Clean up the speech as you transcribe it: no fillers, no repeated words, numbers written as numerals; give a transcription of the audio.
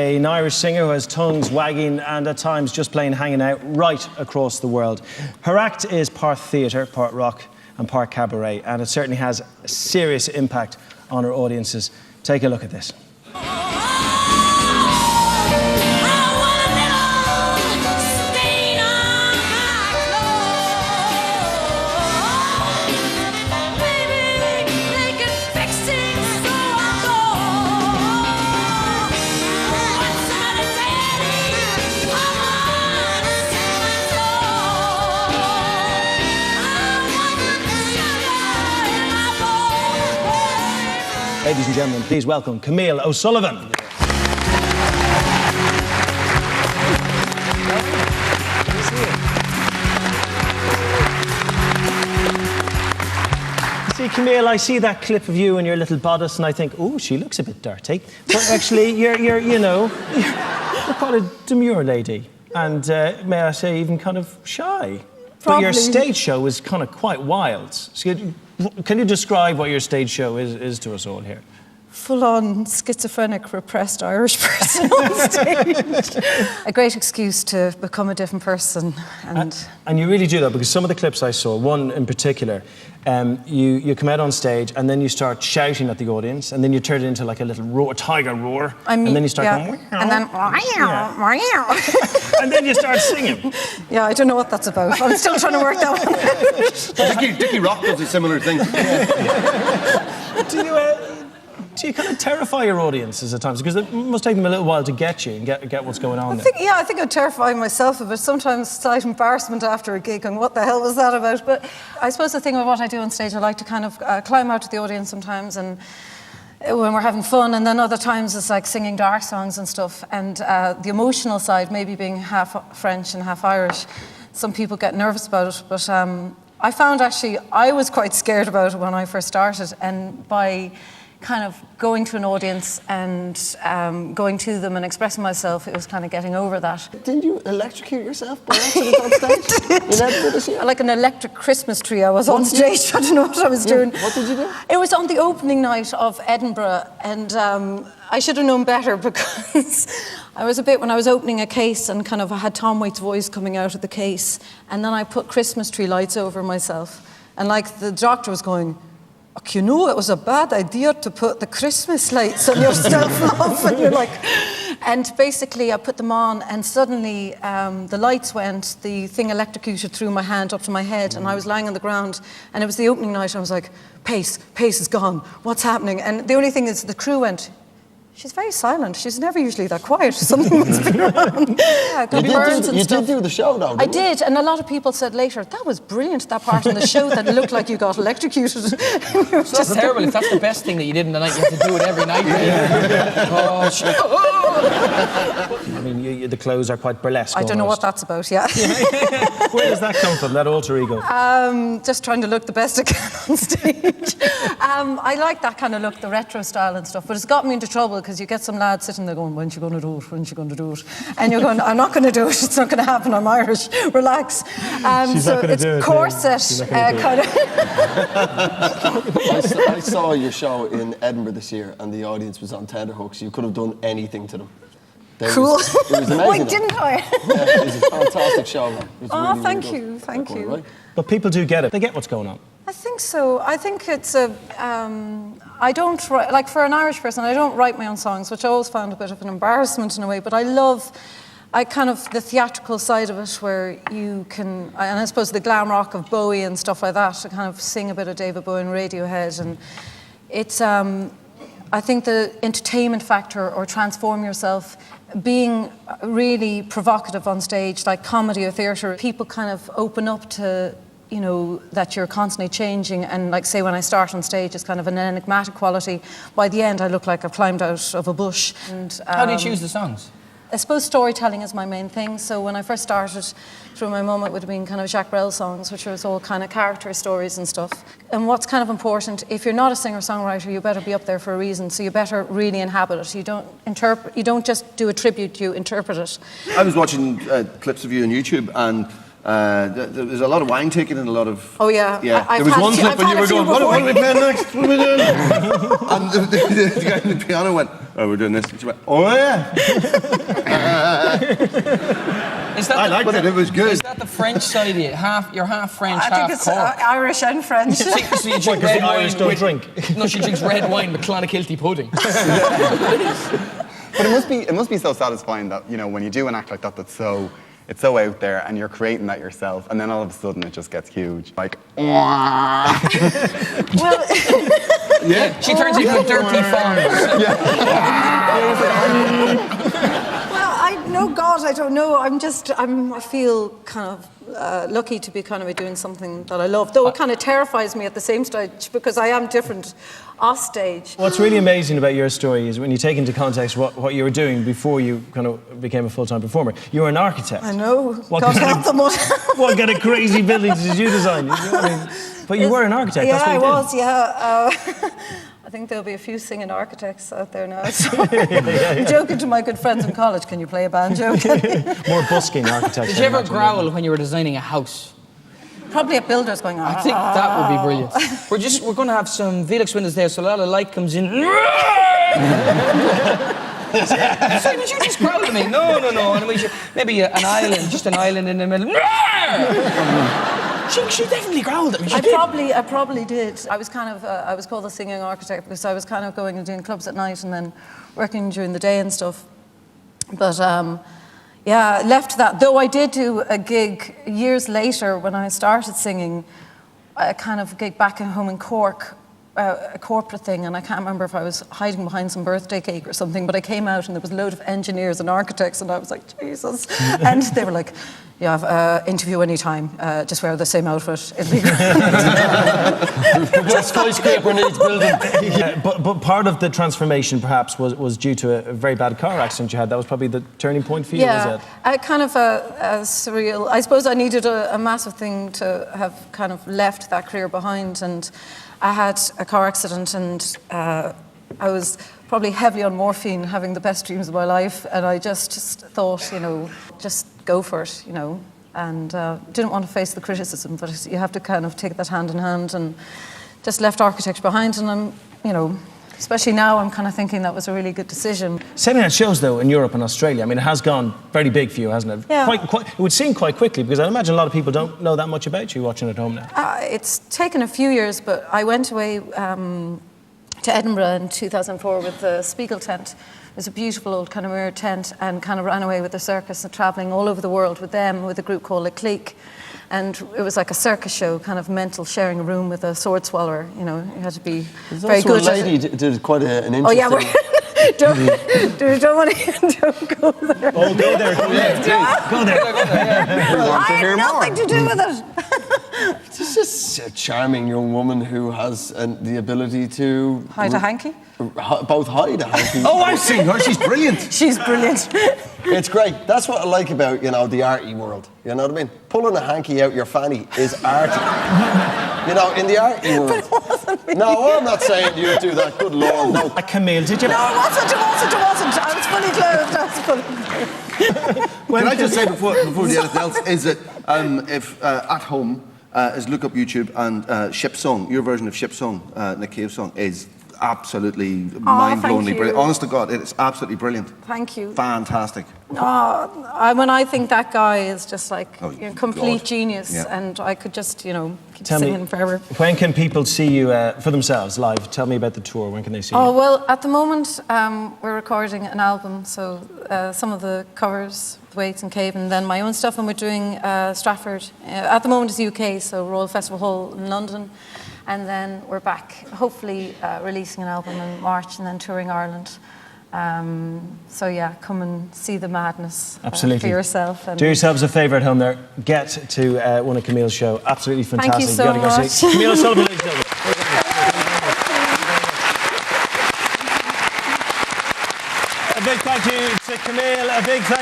An Irish singer who has tongues wagging and at times just plain hanging out right across the world. Her act is part theatre, part rock and part cabaret, and it certainly has a serious impact on her audiences. Take a look at this. Ladies and gentlemen, please welcome Camille O'Sullivan. See, Camille, I see that clip of you in your little bodice and I think, oh, she looks a bit dirty. But actually, you're quite a demure lady. And may I say, even kind of shy. But your stage show is kind of quite wild. So can you describe what your stage show is to us all here? Full-on schizophrenic, repressed Irish person on stage. A great excuse to become a different person. And you really do that, because some of the clips I saw, one in particular, you come out on stage and then you start shouting at the audience and then you turn it into like a little roar, tiger roar, and then you start going... And then... And then you start singing. Yeah, I don't know what that's about. I'm still trying to work that one out. Dickie Rock does a similar thing. Do you kind of terrify your audiences at times? Because it must take them a little while to get you and get what's going on there. I think I'm terrifying myself a bit. Sometimes slight embarrassment after a gig and what the hell was that about? But I suppose the thing with what I do on stage, I like to kind of climb out to the audience sometimes and when we're having fun, and then other times it's like singing dark songs and stuff. And the emotional side, maybe being half French and half Irish, some people get nervous about it. But I found actually I was quite scared about it when I first started, and by kind of going to an audience and going to them and expressing myself, it was kind of getting over that. Didn't you electrocute yourself by accident on stage? You never did this year? Like an electric Christmas tree, I was on stage. I don't know what I was doing. What did you do? It was on the opening night of Edinburgh, and I should have known better, because I was a bit, when I was opening a case and kind of I had Tom Waite's voice coming out of the case, and then I put Christmas tree lights over myself, and like the doctor was going, you know, it was a bad idea to put the Christmas lights on yourself, love. And you're like... And basically I put them on and suddenly the lights went, the thing electrocuted through my hand up to my head, and I was lying on the ground, and it was the opening night, and I was like, Pace is gone, what's happening? And the only thing is the crew went, she's very silent. She's never usually that quiet. Something must be wrong. Yeah, you did do the show, though, didn't you? I did, and a lot of people said later, that was brilliant, that part in the show that looked like you got electrocuted. That's terrible. If that's the best thing that you did in the night, you have to do it every night. Oh, shit. I mean, the clothes are quite burlesque. I don't know what that's about, yeah. Where does that come from, that alter ego? Just trying to look the best I can on stage. I like that kind of look, the retro style and stuff, but it's got me into trouble, because you get some lads sitting there going, when's you going to do it, when's you going to do it? And you're going, I'm not going to do it, it's not going to happen, I'm Irish, relax. So it's corset kind of... I saw your show in Edinburgh this year, and the audience was on tenterhooks. You could have done anything to them. Cool. It was amazing. Why didn't I? Yeah, it was a fantastic show. Oh, thank you, thank you. Right? But people do get it. They get what's going on. I think so. I think it's a... I don't write... Like, for an Irish person, I don't write my own songs, which I always found a bit of an embarrassment in a way, but I love... kind of the theatrical side of it, where you can... And I suppose the glam rock of Bowie and stuff like that, to kind of sing a bit of David Bowie and Radiohead, and it's... I think the entertainment factor, or transform yourself, being really provocative on stage, like comedy or theatre, people kind of open up to, you know, that you're constantly changing, and like, say, when I start on stage, it's kind of an enigmatic quality. By the end, I look like I've climbed out of a bush. And, how do you choose the songs? I suppose storytelling is my main thing. So when I first started, through my mum, it would have been kind of Jacques Brel songs, which was all kind of character stories and stuff. And what's kind of important, if you're not a singer-songwriter, you better be up there for a reason. So you better really inhabit it. You don't just do a tribute, you interpret it. I was watching clips of you on YouTube, and There's a lot of wine taking and a lot of... Oh, yeah. Yeah. I've There was had one a few- clip I've when had you a were few going, what are we before. playing next? What are we doing? And the guy on the piano went, oh, we're doing this. And she went, oh, yeah. I liked it. It was good. Is that the French side of you? You're half French, I half think it's Cork. Irish and French. So you drink Because red the Irish wine don't with- drink. No, she drinks red wine with Clonakilty pudding. But it must be so satisfying that, you know, when you do an act like that it's so out there and you're creating that yourself, and then all of a sudden it just gets huge. Like, Well, She turns into a dirty farm. no, God, I don't know. I feel kind of lucky to be kind of doing something that I love, though it kind of terrifies me at the same stage because I am different off stage. What's really amazing about your story is when you take into context what you were doing before you kind of became a full-time performer. You were an architect. I know. What God kind help of- them all. What kind of crazy buildings did you design? You know what I mean? But you were an architect. Yeah, That's what I you did. was. Yeah. I think there'll be a few singing architects out there now. So I'm joking to my good friends in college. Can you play a banjo? More busking architecture. Did you ever growl when you were designing a house? Probably at builders going on. I think that would be brilliant. We're going to have some Velux windows there, so a lot of light comes in. So did you just growl at me? No. And we should, maybe an island, just an island in the middle. She definitely growled at me. I probably did. I was kind of, I was called a singing architect because I was kind of going and doing clubs at night and then working during the day and stuff. But yeah, left that. Though I did do a gig years later when I started singing, a kind of gig back at home in Cork, a corporate thing, and I can't remember if I was hiding behind some birthday cake or something, but I came out and there was a load of engineers and architects and I was like, Jesus. And they were like, yeah, interview anytime, just wear the same outfit, it'll be great. That skyscraper needs building. Yeah, but part of the transformation perhaps was due to a very bad car accident you had. That was probably the turning point for you, was it? Kind of a surreal. I suppose I needed a massive thing to have kind of left that career behind, and I had a car accident, and I was probably heavily on morphine, having the best dreams of my life, and I just thought, you know, just go for it, you know, and didn't want to face the criticism, but you have to kind of take that hand in hand, and just left architecture behind, and I'm, you know, especially now, I'm kind of thinking that was a really good decision. Setting out shows, though, in Europe and Australia, I mean, it has gone very big for you, hasn't it? Yeah. Quite, it would seem quite quickly, because I imagine a lot of people don't know that much about you watching at home now. It's taken a few years, but I went away to Edinburgh in 2004 with the Spiegel tent. It was a beautiful old kind of mirror tent, and kind of ran away with the circus and travelling all over the world with them, with a group called Le Clique. And it was like a circus show, kind of mental, sharing a room with a sword swallower. You know, you had to be very good. A lady did quite an interesting... Oh yeah, don't want to go there. Oh, go there, go there. Go there. I have nothing to do with it. She's just a charming young woman who has the ability to... Hide a hanky? Both hide a hanky. Oh, I've seen her. She's brilliant. She's brilliant. It's great. That's what I like about, you know, the arty world. You know what I mean? Pulling a hanky out your fanny is arty. You know, in the arty world. But it wasn't me. No, I'm not saying you do that. Good Lord, no. Camille, did you... No, it wasn't. I was fully clothed. I was fully clothed. Can I just say before we do anything else, is that if at home is look up YouTube and Ship Song, your version of Ship Song, Nick Cave's song, is absolutely mind-blowingly you. brilliant. Honest to God, it is absolutely brilliant. Thank you. Fantastic. When I think that guy is just like Oh, complete God. genius, Yeah. and I could just, you know, keep Tell singing me, forever. when can people see you for themselves live? Tell me about the tour. When can they see Oh, you? well, at the moment, we're recording an album, so some of the covers, Waits and Cave, and then my own stuff, and we're doing Stratford. At the moment, it's UK, so Royal Festival Hall in London, and then we're back, hopefully releasing an album in March, and then touring Ireland. So yeah, come and see the madness Absolutely. for yourself. And Do yourselves a favour at home there. Get to one of Camille's show. Absolutely fantastic. Thank you so gotta go much. see Camille Sullivan, ladies and gentlemen. A big thank you to Camille. A big thank